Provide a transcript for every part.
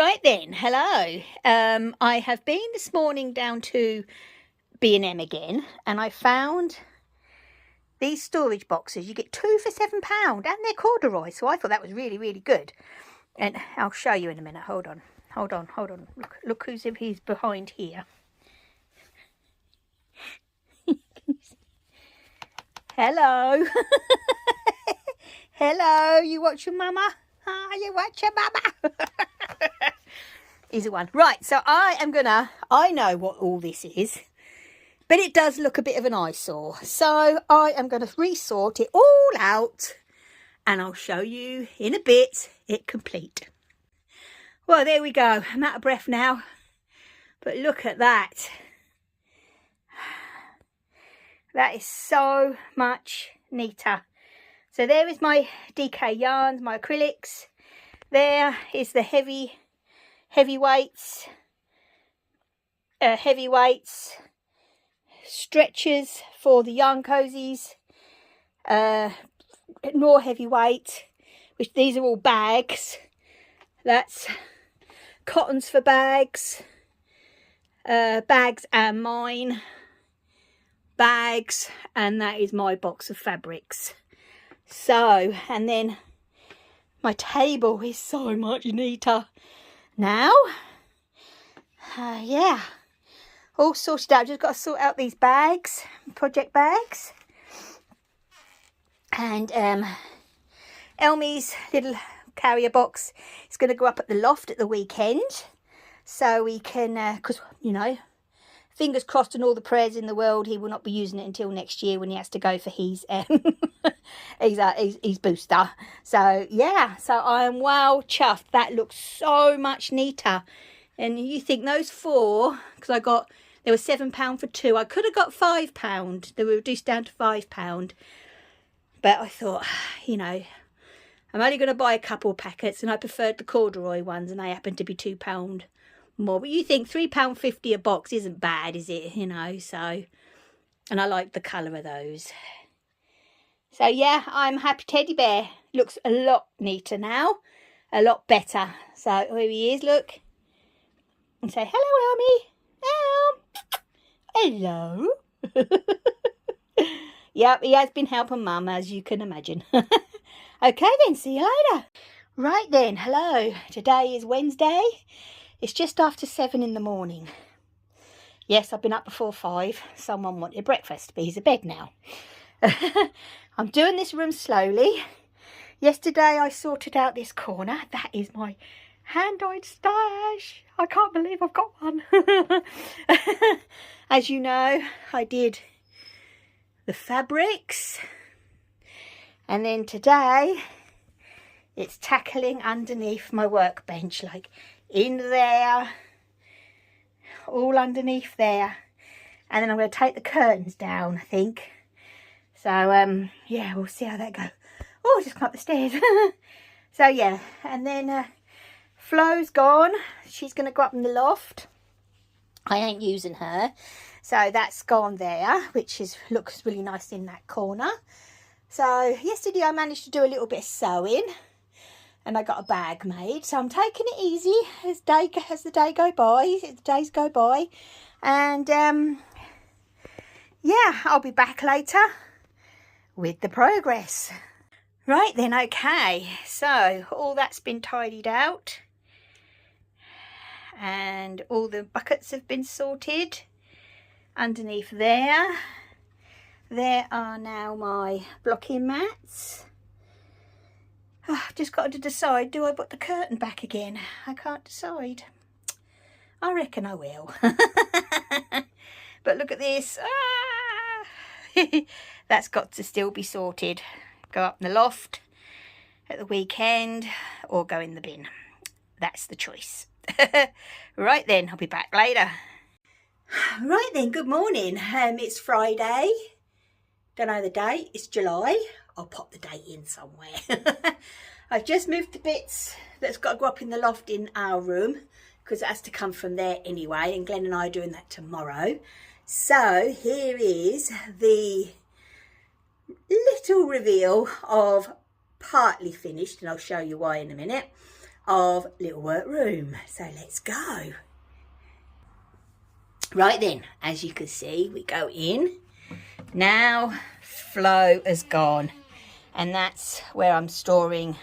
Right then, hello. I have been this morning down to B&M again, and I found these storage boxes. You get 2 for £7, and they're corduroy, so I thought that was really, really good. And I'll show you in a minute. Hold on. Look who's behind here. Hello. Hello, you watch your mama? You watch your mama? Easy one. Right, so I know what all this is, but it does look a bit of an eyesore. So I am going to resort it all out, and I'll show you in a bit it complete. Well, there we go. I'm out of breath now, but look at that. That is so much neater. So there is my DK yarns, my acrylics. There is the heavyweights, stretchers for the yarn cozies, more heavyweight, which these are all bags. That's cottons for bags, bags and mine, bags, and that is my box of fabrics. So, and then my table is so much neater now. Yeah, all sorted out. Just got to sort out these bags, project bags, and Elmi's little carrier box is going to go up at the loft at the weekend, so we can, because you know, fingers crossed and all the prayers in the world, he will not be using it until next year when he has to go for his his booster. So yeah, so I am well chuffed. That looks so much neater. And you think those four, because there was £7 for two. I could have got £5. They were reduced down to £5. But I thought, you know, I'm only going to buy a couple packets, and I preferred the corduroy ones, and they happened to be £2 more. But you think £3.50 a box isn't bad, is it? You know, so, and I like the colour of those. So yeah, I'm happy teddy bear. Looks a lot neater now, a lot better. So here he is, look. And say, hello, Elmy. Hello. Yep, he has been helping Mum, as you can imagine. Okay then, see you later. Right then, hello. Today is Wednesday. It's just after 7 in the morning. Yes, I've been up before 5. Someone wanted breakfast, but he's in bed now. I'm doing this room slowly. Yesterday I sorted out this corner. That is my hand-dyed stash. I can't believe I've got one. As you know, I did the fabrics. And then today it's tackling underneath my workbench, like in there, all underneath there. And then I'm going to take the curtains down, I think. So, yeah, we'll see how that goes. Oh, I just come up the stairs. So, yeah, and then Flo's gone. She's going to go up in the loft. I ain't using her. So that's gone there, which looks really nice in that corner. So yesterday I managed to do a little bit of sewing, and I got a bag made. So I'm taking it easy as the days go by. And yeah, I'll be back later with the progress. Right then, okay, so all that's been tidied out, and all the buckets have been sorted underneath there. There are now my blocking mats. I've just got to decide, do I put the curtain back again? I can't decide. I reckon I will. But look at this. That's got to still be sorted. Go up in the loft at the weekend or go in the bin. That's the choice. Right then, I'll be back later. Right then, good morning. It's Friday. Don't know the date. It's July. I'll pop the date in somewhere. I've just moved the bits that's got to go up in the loft in our room, because it has to come from there anyway, and Glenn and I are doing that tomorrow. So here is the little reveal of partly finished, and I'll show you why in a minute, of Little Workroom. So let's go. Right then, as you can see, we go in. Now flow has gone, and that's where I'm storing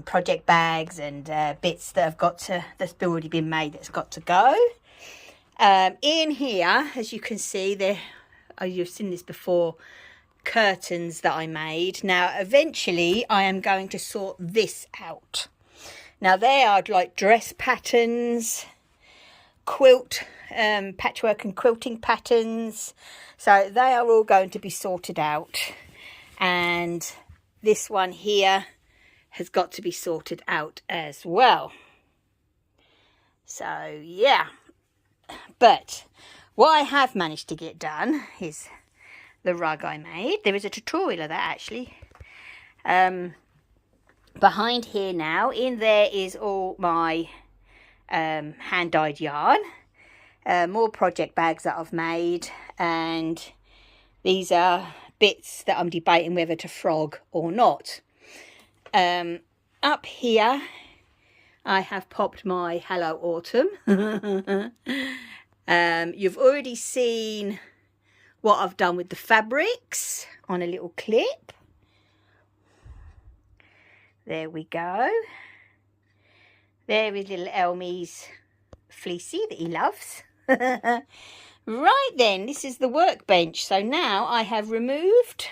project bags and bits that have got to, that's already been made, that's got to go. In here, as you can see, there, oh, you've seen this before, curtains that I made. Now eventually I am going to sort this out. Now they are like dress patterns, quilt, patchwork and quilting patterns, so they are all going to be sorted out, and this one here has got to be sorted out as well. So yeah, but what I have managed to get done is the rug I made. There is a tutorial of that actually. Behind here now, in there is all my hand-dyed yarn, more project bags that I've made, and these are bits that I'm debating whether to frog or not. Up here I have popped my Hello Autumn. You've already seen what I've done with the fabrics on a little clip. There we go. There is little Elmy's fleecy that he loves. Right then, this is the workbench. So now I have removed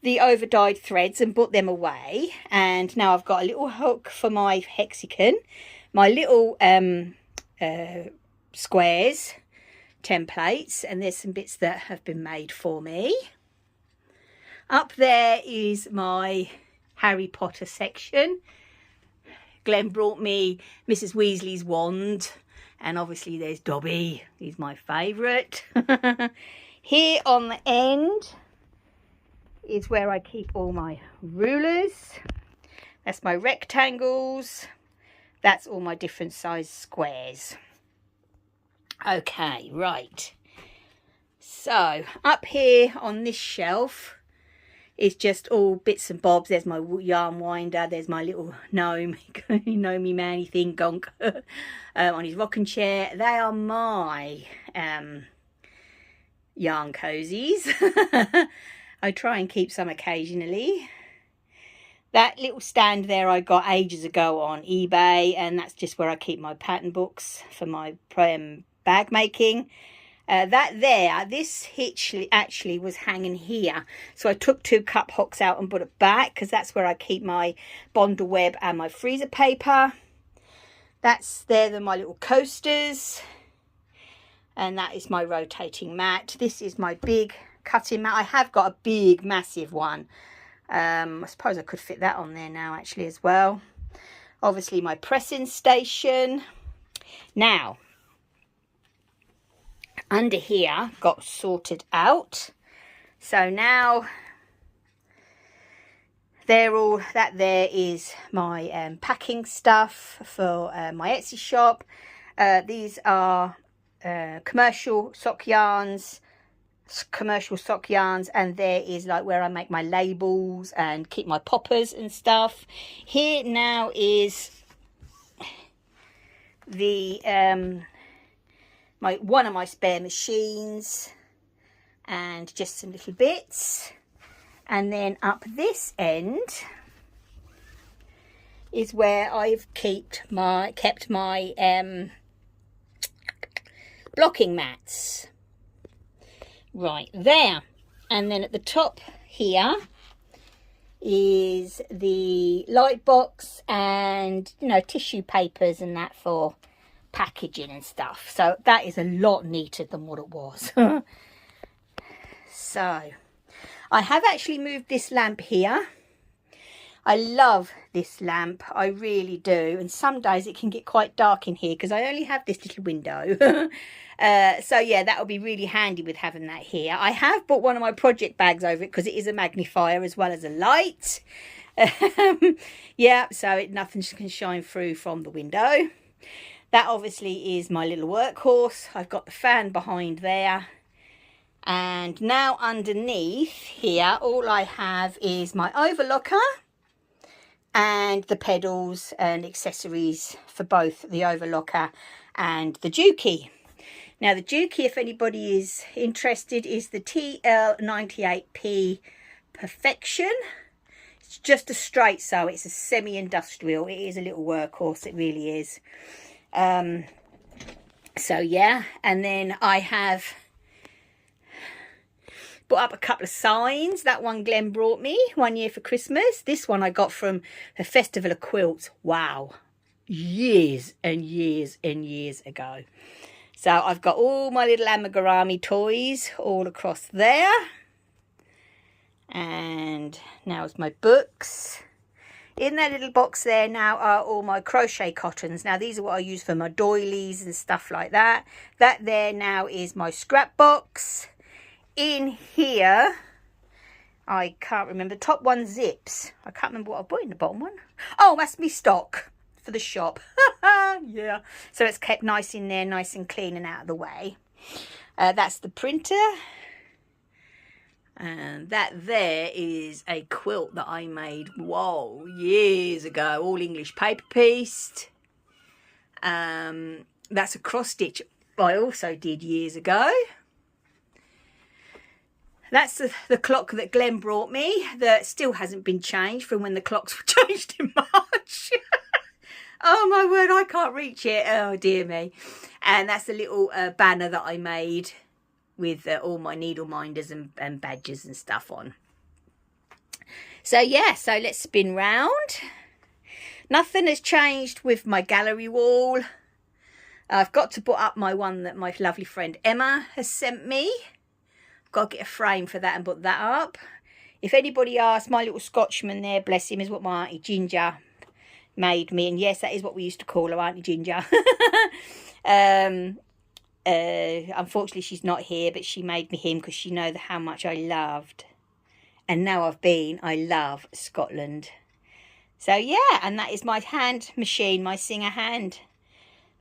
the over-dyed threads and put them away, and now I've got a little hook for my hexagon, my little squares templates, and there's some bits that have been made for me. Up there is my Harry Potter section. Glenn brought me Mrs. Weasley's wand, and obviously there's Dobby, he's my favourite. Here on the end is where I keep all my rulers. That's my rectangles. That's all my different size squares. Okay, right. So up here on this shelf is just all bits and bobs. There's my yarn winder. There's my little gnome, gnomey manny thing, gonk, on his rocking chair. They are my yarn cozies. I try and keep some occasionally. That little stand there I got ages ago on eBay, and that's just where I keep my pattern books for my bag making. This hitch actually was hanging here, so I took 2 cup hooks out and put it back, because that's where I keep my bondle web and my freezer paper. They're my little coasters, and that is my rotating mat. This is my big cutting mat. I have got a big massive one. I suppose I could fit that on there now actually as well. Obviously my pressing station. Now under here got sorted out, so now they're all, that there is my packing stuff for my Etsy shop. These are commercial sock yarns, and there is like where I make my labels and keep my poppers and stuff. Here now is the one of my spare machines and just some little bits. And then up this end is where I've kept my blocking mats. Right there. And then at the top here is the light box and, you know, tissue papers and that for packaging and stuff. So that is a lot neater than what it was. So I have actually moved this lamp here. I love this lamp, I really do, and some days it can get quite dark in here because I only have this little window. So yeah, that will be really handy with having that here. I have bought one of my project bags over it because it is a magnifier as well as a light. Yeah, so nothing can shine through from the window. That obviously is my little workhorse. I've got the fan behind there. And now underneath here, all I have is my overlocker and the pedals and accessories for both the overlocker and the Dukey. Now the Dukey, if anybody is interested, is the TL98P Perfection. It's just a straight sew. It's a semi-industrial. It is a little workhorse. It really is. So yeah, and then I have brought up a couple of signs. That one Glenn brought me one year for Christmas. This one I got from the Festival of Quilts. Wow, years and years and years ago. So I've got all my little amigurumi toys all across there. And now's my books. In that little box there now are all my crochet cottons. Now these are what I use for my doilies and stuff like that. That there now is my scrap box. In here, I can't remember. The top one zips. I can't remember what I put in the bottom one. Oh, that's me stock for the shop. Yeah. So it's kept nice in there, nice and clean and out of the way. That's the printer. And that there is a quilt that I made, whoa, years ago. All English paper pieced. That's a cross stitch I also did years ago. That's the clock that Glenn brought me that still hasn't been changed from when the clocks were changed in March. Oh my word, I can't reach it. Oh dear me. And that's a little banner that I made with all my needle minders and badges and stuff on. So yeah, so let's spin round. Nothing has changed with my gallery wall. I've got to put up my one that my lovely friend Emma has sent me. I've got to get a frame for that and put that up. If anybody asks, my little Scotchman there, bless him, is what my Auntie Ginger made me. And yes, that is what we used to call her, Auntie Ginger. Unfortunately she's not here, but she made me him because she knows how much I loved, and now I love Scotland. So yeah, and that is my hand machine, my Singer hand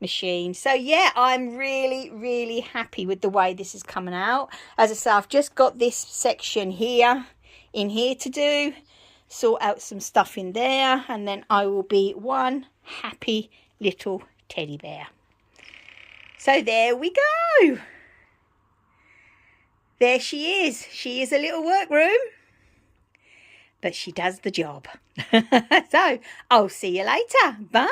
machine. So yeah, I'm really happy with the way this is coming out. As I say, I've just got this section here in here to do, sort out some stuff in there, and then I will be one happy little teddy bear. So there we go. There she is. She is a little workroom, but she does the job. So I'll see you later. Bye.